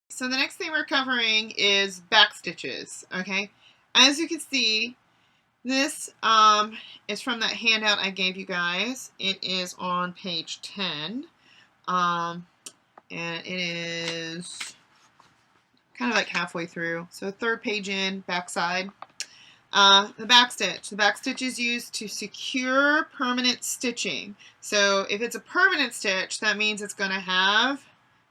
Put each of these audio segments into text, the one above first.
So the next thing we're covering is back stitches, okay? As you can see, this is from that handout I gave you guys. It is on page 10, and it is kind of like halfway through. So third page in, backside. The backstitch. The backstitch is used to secure permanent stitching. So if it's a permanent stitch, that means it's going to have,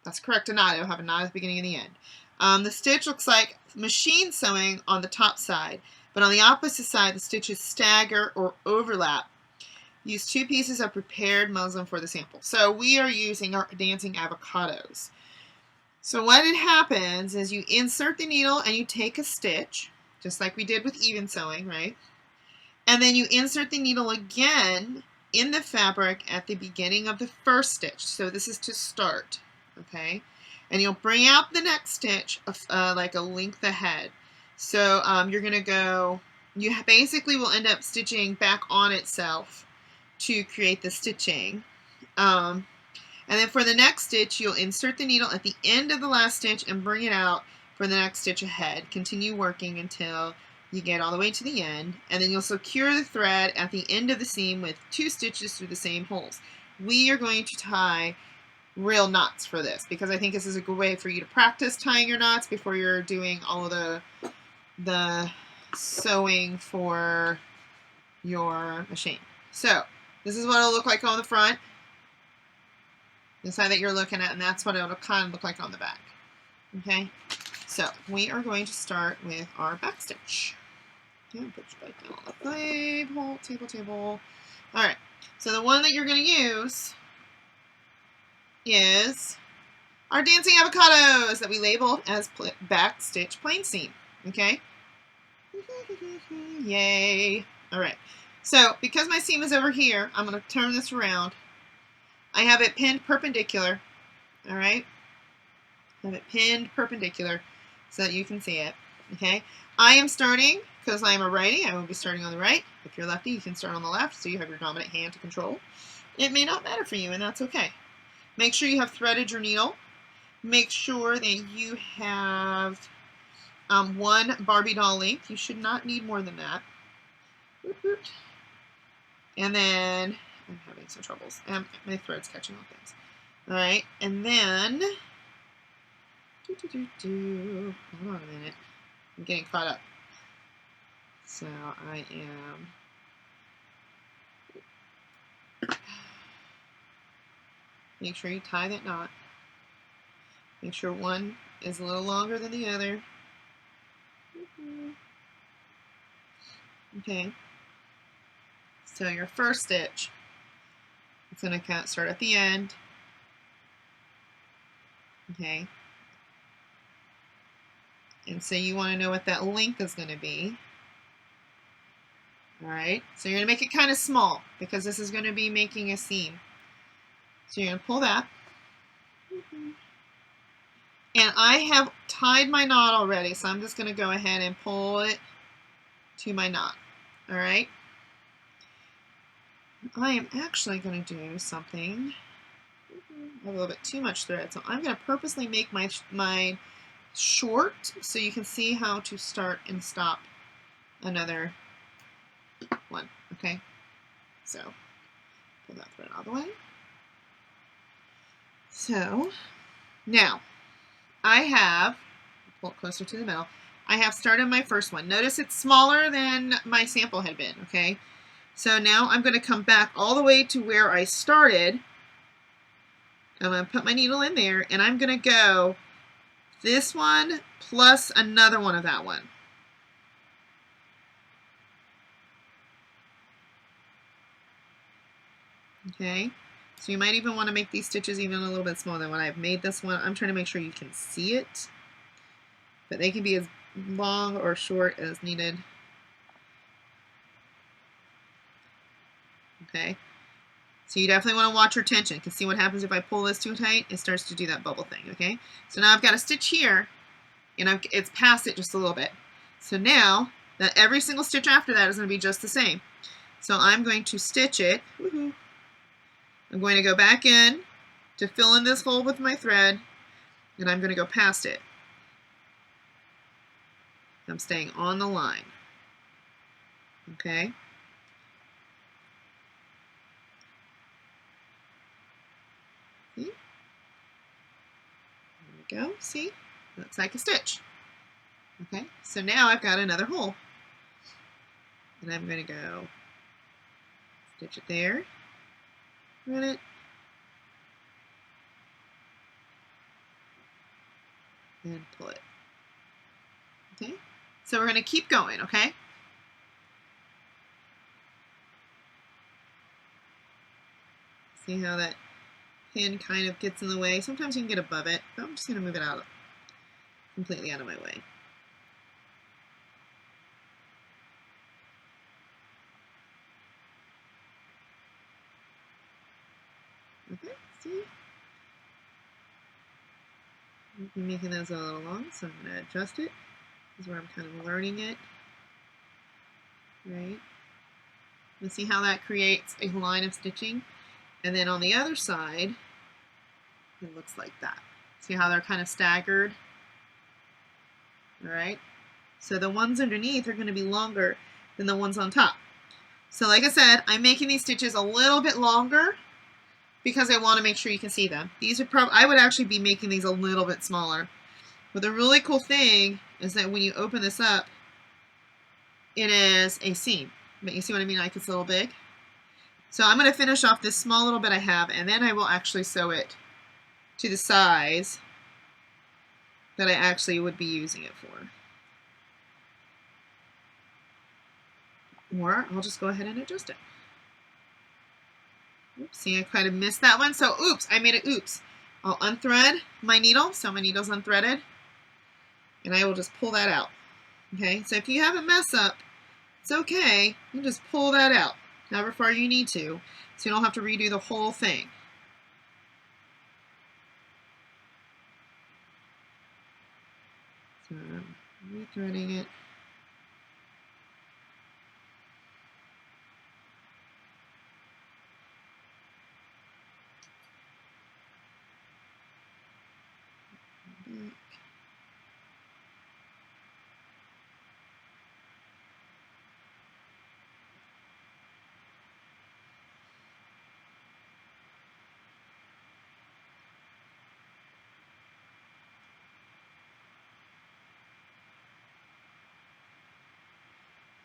that's correct, a knot. It'll have a knot at the beginning and the end. The stitch looks like machine sewing on the top side, but on the opposite side, the stitches stagger or overlap. Use 2 pieces of prepared muslin for the sample. So we are using our dancing avocados. So what it happens is you insert the needle and you take a stitch, just like we did with even sewing, right? And then you insert the needle again in the fabric at the beginning of the first stitch. So this is to start, okay? And you'll bring out the next stitch like a length ahead. So you're going to go, you basically will end up stitching back on itself to create the stitching. And then for the next stitch, you'll insert the needle at the end of the last stitch and bring it out for the next stitch ahead. Continue working until you get all the way to the end, and then you'll secure the thread at the end of the seam with 2 stitches through the same holes. We are going to tie real knots for this because I think this is a good way for you to practice tying your knots before you're doing all of the sewing for your machine. So this is what it'll look like on the front, the side that you're looking at, and that's what it'll kind of look like on the back. Okay, so we are going to start with our back stitch. Okay, put your back down on the table. All right, so the one that you're going to use is our dancing avocados that we labeled as back stitch plain seam. Okay, yay! All right, so because my seam is over here, I'm going to turn this around. I have it pinned perpendicular. All right. Have it pinned perpendicular so that you can see it. Okay, I am starting, because I am a righty, I will be starting on the right. If you're lefty, you can start on the left, so you have your dominant hand to control. It may not matter for you, and that's okay. Make sure you have threaded your needle. Make sure that you have 1 Barbie doll length. You should not need more than that. And then, I'm having some troubles. My thread's catching on things. All right, and then, hold on a minute. I'm getting caught up. So I am make sure you tie that knot. Make sure one is a little longer than the other. Okay. So your first stitch, it's going to start at the end. Okay. And so you want to know what that length is going to be. All right. So you're going to make it kind of small because this is going to be making a seam. So you're going to pull that. And I have tied my knot already, so I'm just going to go ahead and pull it to my knot. All right. I am actually going to do something. I have a little bit too much thread, so I'm going to purposely make my short so you can see how to start and stop another one. Okay, so pull that thread all the way. So now I have, pull it closer to the middle, I have started my first one. Notice it's smaller than my sample had been, okay? So now I'm going to come back all the way to where I started. I'm going to put my needle in there, and I'm going to go this one plus another one of that one. Okay, so you might even want to make these stitches even a little bit smaller than what I've made this one. I'm trying to make sure you can see it, but they can be as long or short as needed. Okay, so you definitely want to watch your tension. You can see what happens if I pull this too tight. It starts to do that bubble thing, okay? So now I've got a stitch here, and it's past it just a little bit. So now, that every single stitch after that is going to be just the same. So I'm going to stitch it. I'm going to go back in to fill in this hole with my thread. and I'm going to go past it. I'm staying on the line. Okay. See? There we go. See? Looks like a stitch. Okay. So now I've got another hole. And I'm going to go stitch it there. Run it. And pull it. Okay. So we're going to keep going, okay? See how that pin kind of gets in the way? Sometimes you can get above it, but I'm just going to move it out completely out of my way. Okay, see? I'm making those a little long, so I'm going to adjust it. This is where I'm kind of learning it. Right? And see how that creates a line of stitching? And then on the other side, it looks like that. See how they're kind of staggered? All right? So the ones underneath are going to be longer than the ones on top. So like I said, I'm making these stitches a little bit longer because I want to make sure you can see them. These would I would actually be making these a little bit smaller. But the really cool thing is that when you open this up, it is a seam. But you see what I mean? Like it's a little big. So I'm going to finish off this small little bit I have, and then I will actually sew it to the size that I actually would be using it for. Or I'll just go ahead and adjust it. Oops, see, I kind of missed that one. So, oops, I made it oops. I'll unthread my needle, so my needle's unthreaded, and I will just pull that out. Okay, so if you have a mess up, it's okay. You just pull that out however far you need to, so you don't have to redo the whole thing. So I'm rethreading it. Back.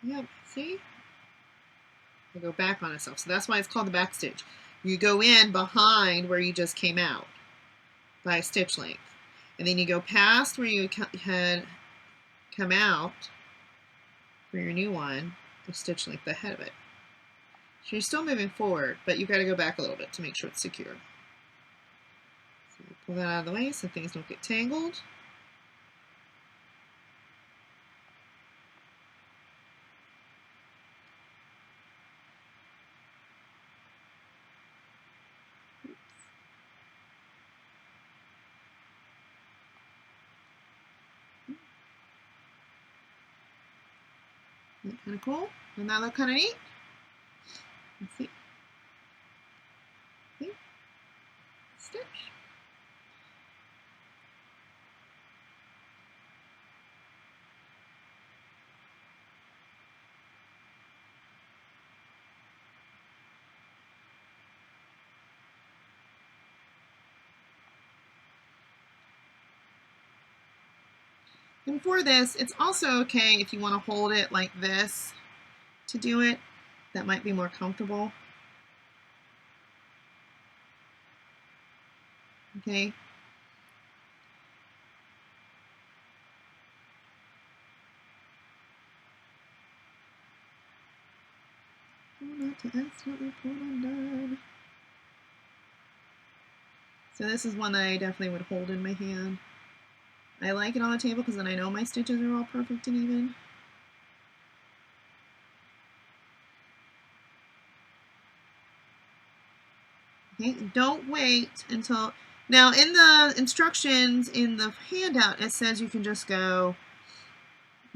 Yep, see? It'll go back on itself. So that's why it's called the back stitch. You go in behind where you just came out by a stitch length. And then you go past where you had come out for your new one, a stitch length ahead of it. So you're still moving forward, but you've got to go back a little bit to make sure it's secure. So you pull that out of the way so things don't get tangled. Isn't that kind of cool? Doesn't that look kind of neat? Let's see. See? Stitch. And for this, it's also okay if you want to hold it like this to do it. That might be more comfortable. Okay. Not to accidentally pull undone. So this is one that I definitely would hold in my hand. I like it on the table because then I know my stitches are all perfect and even. Okay, don't wait until, now in the instructions in the handout it says you can just go,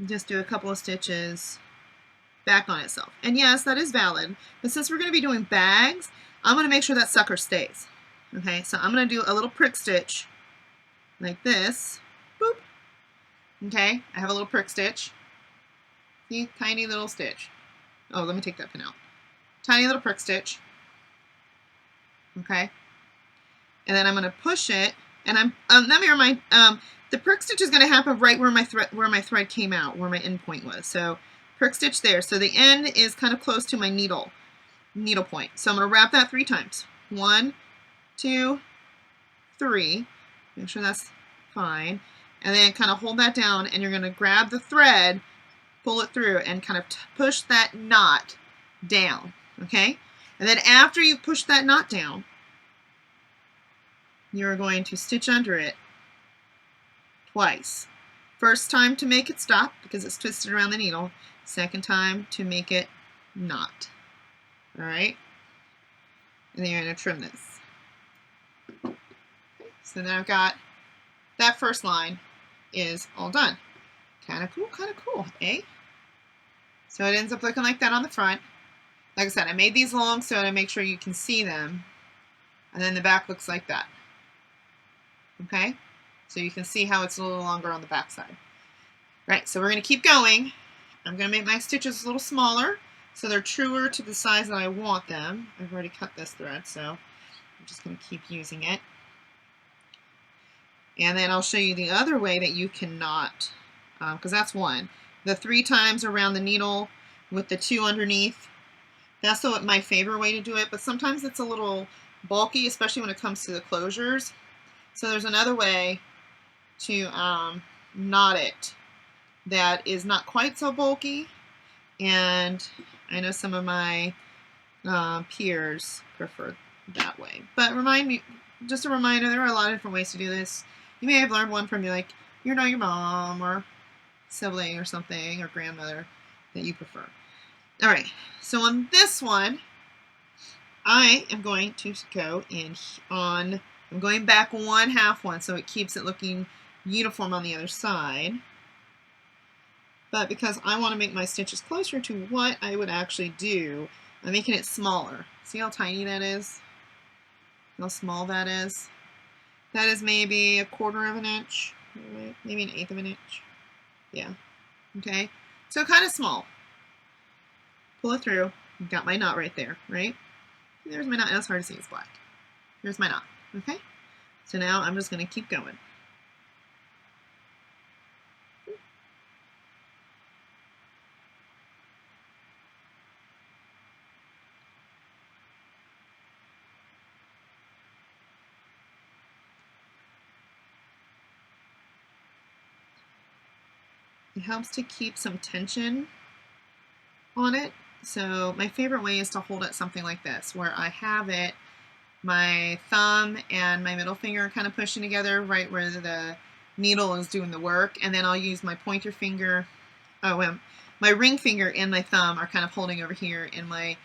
just do a couple of stitches back on itself. And yes, that is valid, but since we're going to be doing bags, I'm going to make sure that sucker stays. Okay, so I'm going to do a little prick stitch like this. Boop. Okay, I have a little prick stitch. See, tiny little stitch. Oh, let me take that pin out. Tiny little prick stitch. Okay, and then I'm going to push it, and let me remind, the prick stitch is going to happen right where my thread came out, where my end point was. So prick stitch there. So the end is kind of close to my needle point. So I'm going to wrap that 3 times. 1, 2, 3. Make sure that's fine. And then kind of hold that down, and you're going to grab the thread, pull it through, and kind of push that knot down. Okay? And then after you've pushed that knot down, you're going to stitch under it twice. First time to make it stop because it's twisted around the needle. Second time to make it not. Alright? And then you're going to trim this. Okay. So then I've got that first line is all done. Kind of cool, eh? So it ends up looking like that on the front. Like I said, I made these long so to make sure you can see them. And then the back looks like that. Okay? So you can see how it's a little longer on the back side. Right, so we're going to keep going. I'm going to make my stitches a little smaller so they're truer to the size that I want them. I've already cut this thread, so I'm just going to keep using it. And then I'll show you the other way that you can knot, because that's one. The 3 times around the needle with the 2 underneath. That's my favorite way to do it, but sometimes it's a little bulky, especially when it comes to the closures. So there's another way to knot it that is not quite so bulky, and I know some of my peers prefer that way. But just a reminder, there are a lot of different ways to do this. You may have learned one from your mom or sibling or something, or grandmother that you prefer. All right, so on this one, I am going to go in on, I'm going back 1/2 one so it keeps it looking uniform on the other side. But because I want to make my stitches closer to what I would actually do, I'm making it smaller. See how tiny that is? How small that is? That is maybe 1/4 of an inch, maybe 1/8 of an inch. Yeah, okay? So kind of small. Pull it through. Got my knot right there, right? There's my knot. It's hard to see, it's black. There's my knot, okay? So now I'm just going to keep going. It helps to keep some tension on it. So my favorite way is to hold it something like this, where I have it, my thumb and my middle finger kind of pushing together right where the needle is doing the work, and then I'll use my pointer finger, my ring finger and my thumb are kind of holding over here, and my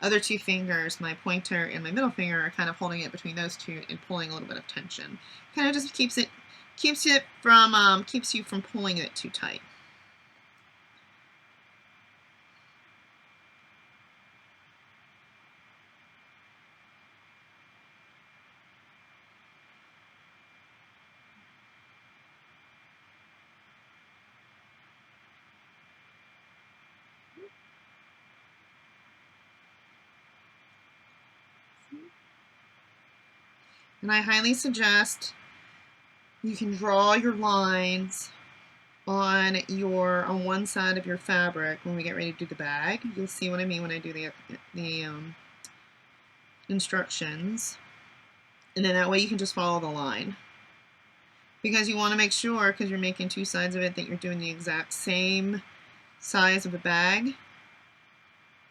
other 2 fingers, my pointer and my middle finger, are kind of holding it between those 2 and pulling a little bit of tension. Kind of just keeps you from pulling it too tight. And I highly suggest you can draw your lines on one side of your fabric when we get ready to do the bag. You'll see what I mean when I do the instructions. And then that way you can just follow the line. Because you want to make sure, because you're making 2 sides of it, that you're doing the exact same size of a bag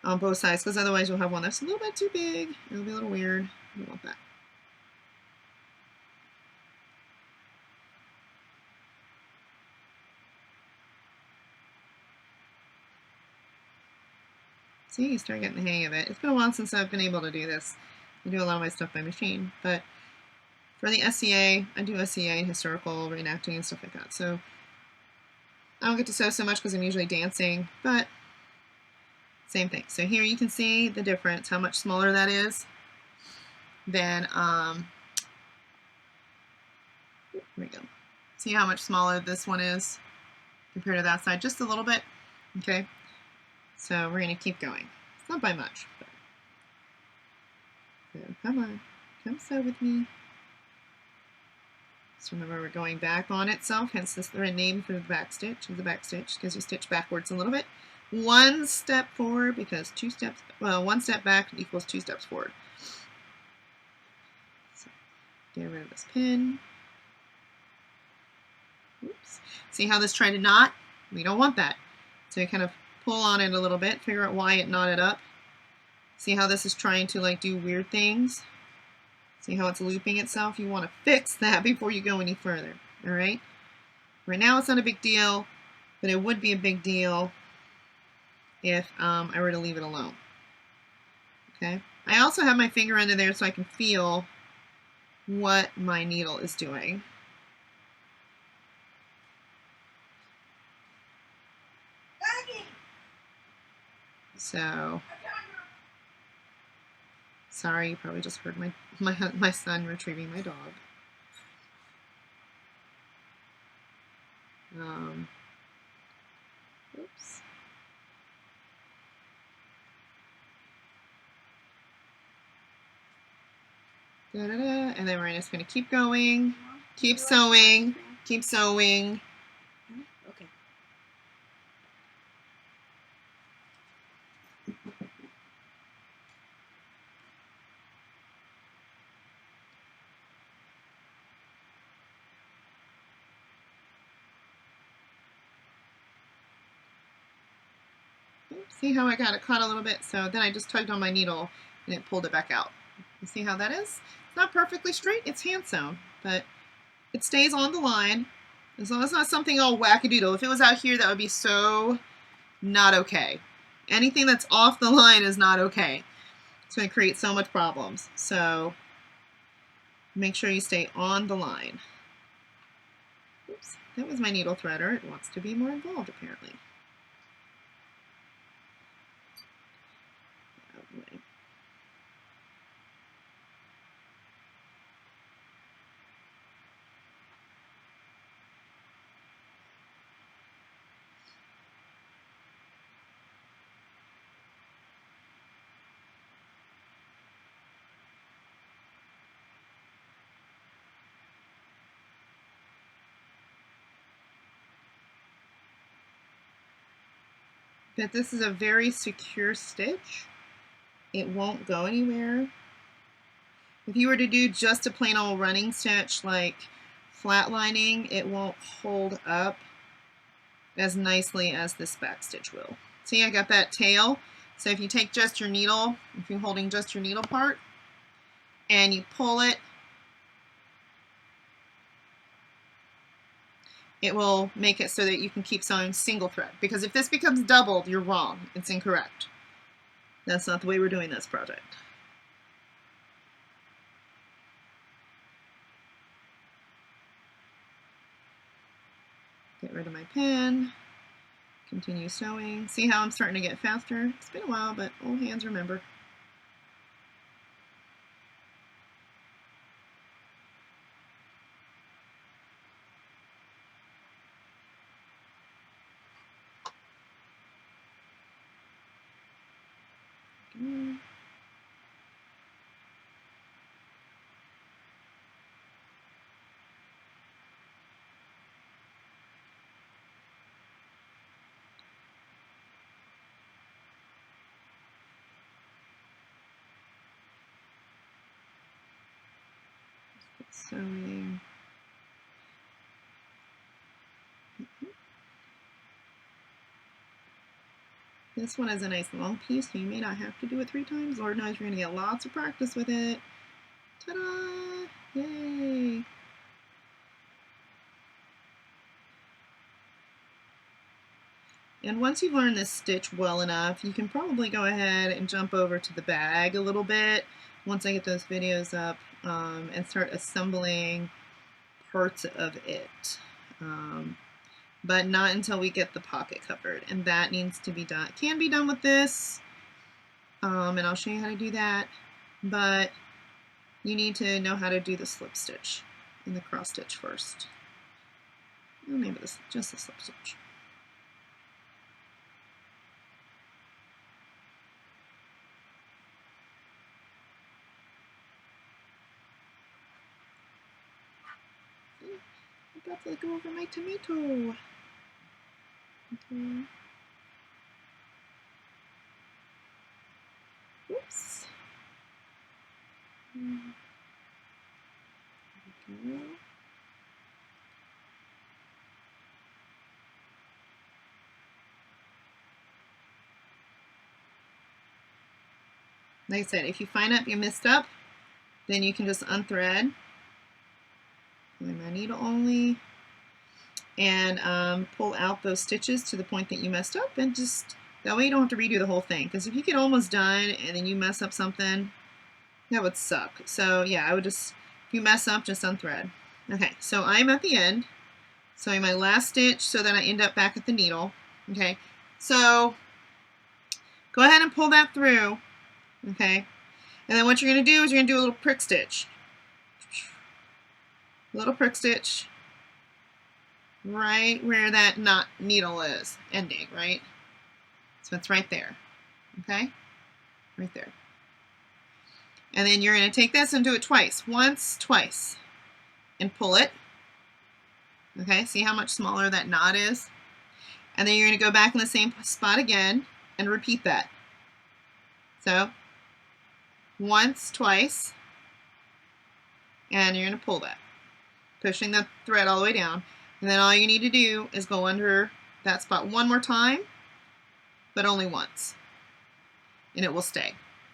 on both sides, because otherwise you'll have one that's a little bit too big. It'll be a little weird. You don't want that. See, you start getting the hang of it. It's been a while since I've been able to do this. I do a lot of my stuff by machine, but for the SCA, I do SCA, historical, reenacting, and stuff like that. So I don't get to sew so much because I'm usually dancing, but same thing. So here you can see the difference, how much smaller that is than Here we go. See how much smaller this one is compared to that side? Just a little bit. Okay. So we're going to keep going. It's not by much. But... So come on. Come sew with me. Just remember we're going back on itself, hence this the name for the back stitch is the back stitch because you stitch backwards a little bit. One step forward because one step back equals 2 steps forward. So get rid of this pin. Oops. See how this tried to knot? We don't want that. So you kind of pull on it a little bit, figure out why it knotted up. See how this is trying to like do weird things? See how it's looping itself? You want to fix that before you go any further. Alright? Right now it's not a big deal, but it would be a big deal if I were to leave it alone. Okay? I also have my finger under there so I can feel what my needle is doing. So, sorry, you probably just heard my son retrieving my dog. Oops. And then we're just going to keep going, keep sewing, keep sewing. Okay. See how I got it caught a little bit? So then I just tugged on my needle and it pulled it back out. You see how that is? It's not perfectly straight, it's hand sewn, but it stays on the line as long as it's not something all wackadoodle. If it was out here, that would be so not okay. Anything that's off the line is not okay. It's going to create so much problems. So make sure you stay on the line. Oops, that was my needle threader. It wants to be more involved apparently. But this is a very secure stitch. It won't go anywhere. If you were to do just a plain old running stitch like flatlining, it won't hold up as nicely as this back stitch will. See, I got that tail. So if you take just your needle, if you're holding just your needle part, and you pull it, it will make it so that you can keep sewing single thread. Because if this becomes doubled, you're wrong. It's incorrect. That's not the way we're doing this project. Get rid of my pen. Continue sewing. See how I'm starting to get faster? It's been a while, but old hands remember. Sewing. This one is a nice long piece, so you may not have to do it 3 times. Lord knows you're going to get lots of practice with it. Ta-da! Yay! And once you've learned this stitch well enough, you can probably go ahead and jump over to the bag a little bit once I get those videos up and start assembling parts of it. But not until we get the pocket covered, and that needs to be done. It can be done with this, and I'll show you how to do that, but you need to know how to do the slip stitch. in the cross stitch first. Oh, maybe this just a slip stitch. I got to go over my tomato. Okay. Oops. There we go. Like I said, if you find out you messed up, then you can just unthread with my needle only and pull out those stitches to the point that you messed up, and just that way you don't have to redo the whole thing. Because if you get almost done and then you mess up something, that would suck. So yeah, I would just, if you mess up, just unthread. Okay, so I'm at the end, sewing my last stitch so that I end up back at the needle. Okay, so go ahead and pull that through. Okay, and then what you're going to do is you're going to do a little prick stitch. A little prick stitch right where that knot needle is ending, right? So it's right there. Okay, right there. And then you're going to take this and do it twice. Once, twice. And pull it. Okay, see how much smaller that knot is? And then you're going to go back in the same spot again and repeat that. So, once, twice, and you're going to pull that, pushing the thread all the way down. And then all you need to do is go under that spot one more time, but only once, and it will stay.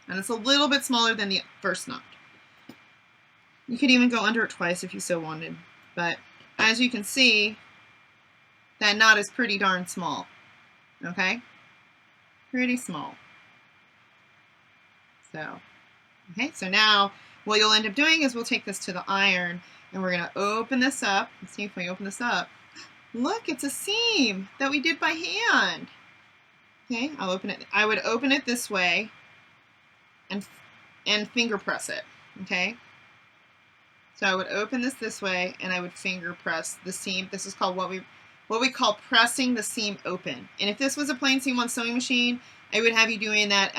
And it's a little bit smaller than the first knot. You could even go under it twice if you so wanted, but as you can see, that knot is pretty darn small. Okay, pretty small. So, okay, so now what you'll end up doing is we'll take this to the iron and we're going to open this up. Let's see if we open this up. Look, it's a seam that we did by hand. Okay, I'll open it. I would open it this way and finger press it. Okay, so I would open this way and I would finger press the seam. This is called what we call pressing the seam open. And if this was a plain seam on sewing machine, I would have you doing that.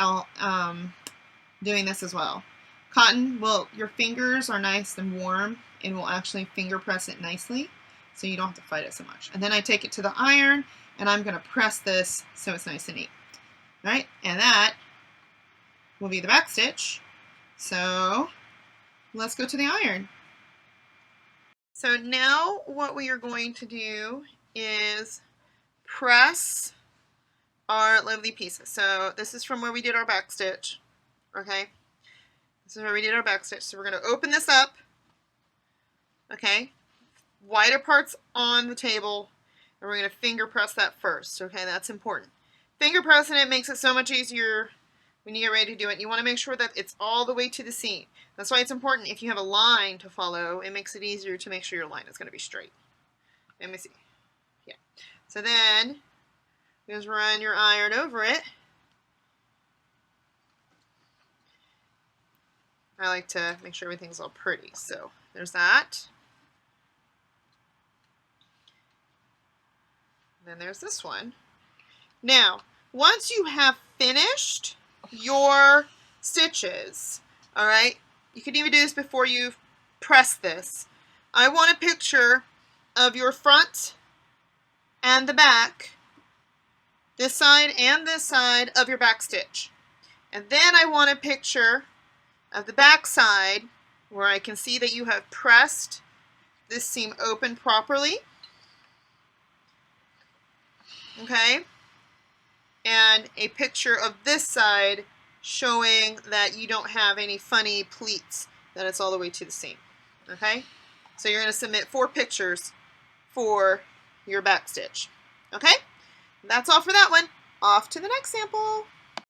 Doing this as well. Cotton, well, your fingers are nice and warm and will actually finger press it nicely, so you don't have to fight it so much. And then I take it to the iron and I'm going to press this so it's nice and neat. All right, and that will be the back stitch. So let's go to the iron. So now what we are going to do is press our lovely pieces. So this is from where we did our back stitch. Okay, this is where we did our back stitch. So we're going to open this up. Okay, wider parts on the table, and we're going to finger press that first. Okay, that's important. Finger pressing it makes it so much easier when you get ready to do it. You want to make sure that it's all the way to the seam. That's why it's important if you have a line to follow, it makes it easier to make sure your line is going to be straight. Let me see. Yeah. So then, just run your iron over it. I like to make sure everything's all pretty. So there's that. And then there's this one. Now, once you have finished your stitches, all right, you could even do this before you press this. I want a picture of your front and the back, this side and this side of your back stitch. And then I want a picture of the back side where I can see that you have pressed this seam open properly. Okay, and a picture of this side showing that you don't have any funny pleats, that it's all the way to the seam. Okay, so you're going to submit 4 pictures for your back stitch. Okay, that's all for that one. Off to the next sample.